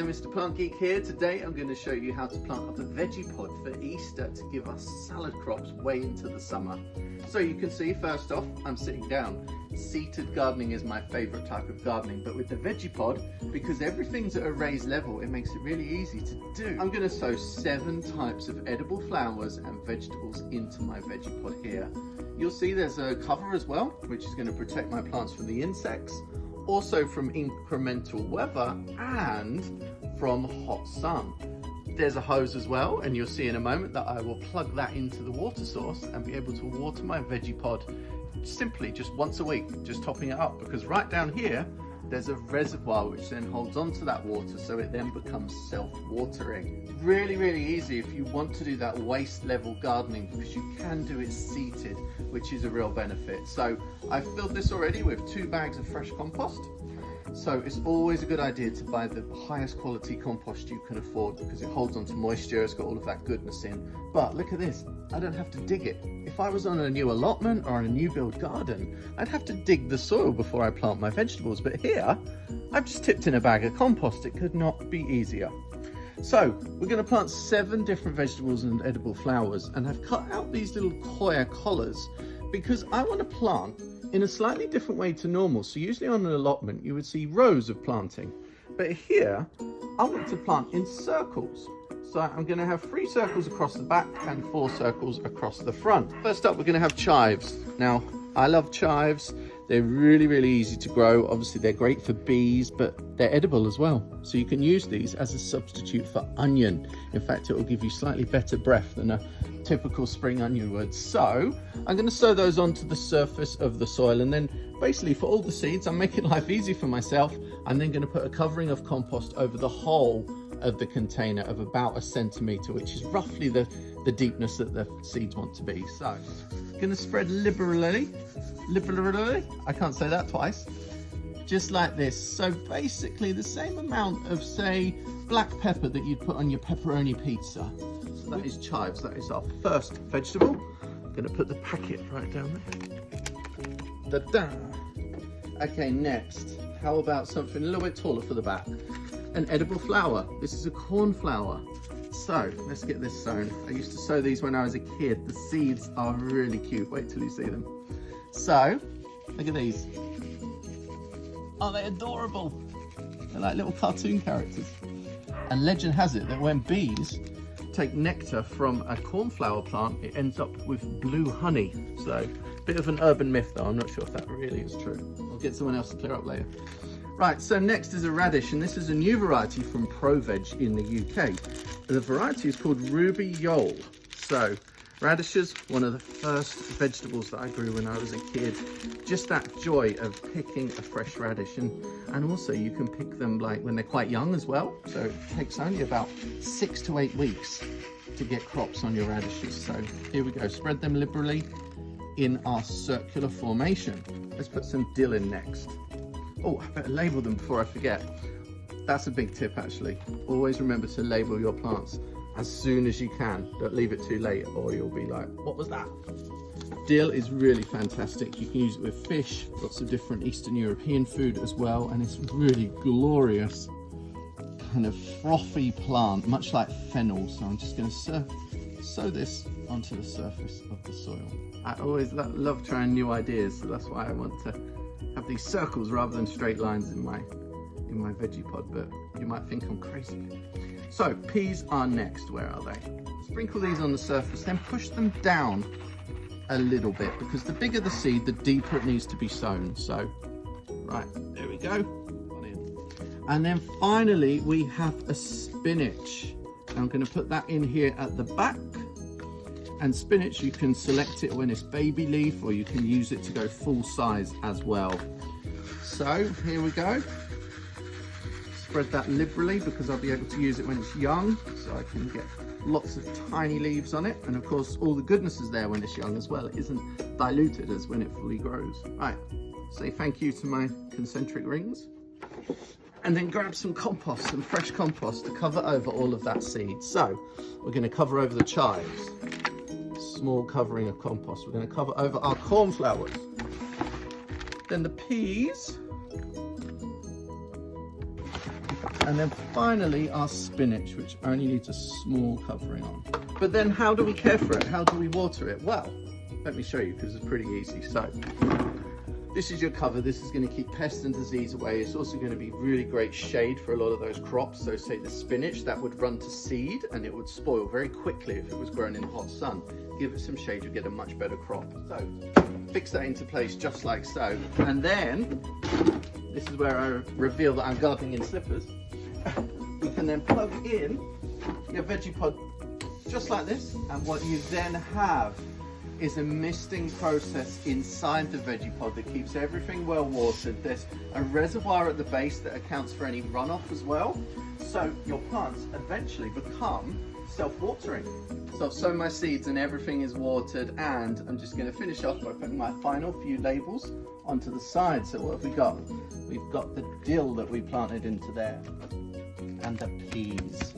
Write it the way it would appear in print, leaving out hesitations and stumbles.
Mr. Plant Geek here. Today I'm going to show you how to plant up a Vegepod for Easter to give us salad crops way into the summer. So you can see, first off, I'm sitting down. Seated gardening is my favourite type of gardening, but with the Vegepod, because everything's at a raised level, it makes it really easy to do. I'm going to sow 7 types of edible flowers and vegetables into my Vegepod here. You'll see there's a cover as well, which is going to protect my plants from the insects, also from incremental weather and from hot sun. There's a hose as well, and you'll see in a moment that I will plug that into the water source and be able to water my Vegepod simply just once a week, just topping it up, because right down here there's a reservoir which then holds onto that water, so it then becomes self-watering. Really easy if you want to do that waist level gardening, because you can do it seated, which is a real benefit. So I've filled this already with 2 bags of fresh compost. So it's always a good idea to buy the highest quality compost you can afford, because it holds onto moisture, it's got all of that goodness in. But look at this, I don't have to dig it. If I was on a new allotment or on a new build garden, I'd have to dig the soil before I plant my vegetables. But here, I've just tipped in a bag of compost. It could not be easier. So we're going to plant 7 different vegetables and edible flowers, and I've cut out these little coir collars because I want to plant in a slightly different way to normal. So usually on an allotment you would see rows of planting, but here I want to plant in circles. So I'm going to have 3 circles across the back and 4 circles across the front. First up, we're going to have chives. Now I love chives. They're really easy to grow. Obviously they're great for bees, but they're edible as well. So you can use these as a substitute for onion. In fact, it will give you slightly better breath than a typical spring onion would. So I'm going to sow those onto the surface of the soil, and then basically for all the seeds, I'm making life easy for myself. I'm then going to put a covering of compost over the whole of the container of about 1 centimetre, which is roughly the deepness that the seeds want to be. So I'm going to spread liberally, I can't say that twice, just like this. So basically the same amount of, say, black pepper that you'd put on your pepperoni pizza. So that is chives, that is our first vegetable. I'm going to put the packet right down there. Ta-da! Okay, next, how about something a little bit taller for the back? An edible flower. This is a cornflower. So let's get this sown. I used to sow these when I was a kid. The seeds are really cute. Wait till you see them. So look at these. Aren't they adorable? They're like little cartoon characters. And legend has it that when bees take nectar from a cornflower plant, it ends up with blue honey. So a bit of an urban myth though. I'm not sure if that really is true. I'll get someone else to clear up later. Right, so next is a radish, and this is a new variety from ProVeg in the UK. The variety is called Ruby Yole. So radishes, one of the first vegetables that I grew when I was a kid. Just that joy of picking a fresh radish, and also you can pick them like when they're quite young as well. So it takes only about 6 to 8 weeks to get crops on your radishes. So here we go, spread them liberally in our circular formation. Let's put some dill in next. Oh, I better label them before I forget. That's a big tip actually. Always remember to label your plants as soon as you can. Don't leave it too late or you'll be like, what was that? Dill is really fantastic. You can use it with fish, lots of different Eastern European food as well, and it's really glorious, kind of frothy plant, much like fennel. So I'm just going to sow this onto the surface of the soil. I always love trying new ideas, so that's why I want to have these circles rather than straight lines in my Vegepod, but you might think I'm crazy. So peas are next. Where are they? Sprinkle these on the surface, then push them down a little bit, because the bigger the seed, the deeper it needs to be sown. So right, there we go. And then finally we have a spinach. I'm going to put that in here at the back. And spinach, you can select it when it's baby leaf, or you can use it to go full size as well. So here we go. Spread that liberally, because I'll be able to use it when it's young, so I can get lots of tiny leaves on it. And of course, all the goodness is there when it's young as well. It isn't diluted as when it fully grows. Right, say thank you to my concentric rings. And then grab some compost, some fresh compost to cover over all of that seed. So we're going to cover over the chives. Small covering of compost. We're going to cover over our cornflowers. Then the peas. And then finally our spinach, which only needs a small covering on. But then how do we care for it? How do we water it? Well, let me show you because it's pretty easy. So this is your cover. This is going to keep pest and disease away. It's also going to be really great shade for a lot of those crops. So say the spinach, that would run to seed and it would spoil very quickly if it was grown in hot sun. Give it some shade, you'll get a much better crop. So fix that into place just like so. And then, this is where I reveal that I'm gardening in slippers. You can then plug in your Vegepod just like this. And what you then have is a misting process inside the Vegepod that keeps everything well watered. There's a reservoir at the base that accounts for any runoff as well. So your plants eventually become self-watering. So I've sown my seeds and everything is watered, and I'm just going to finish off by putting my final few labels onto the side. So what have we got? We've got the dill that we planted into there, and the peas.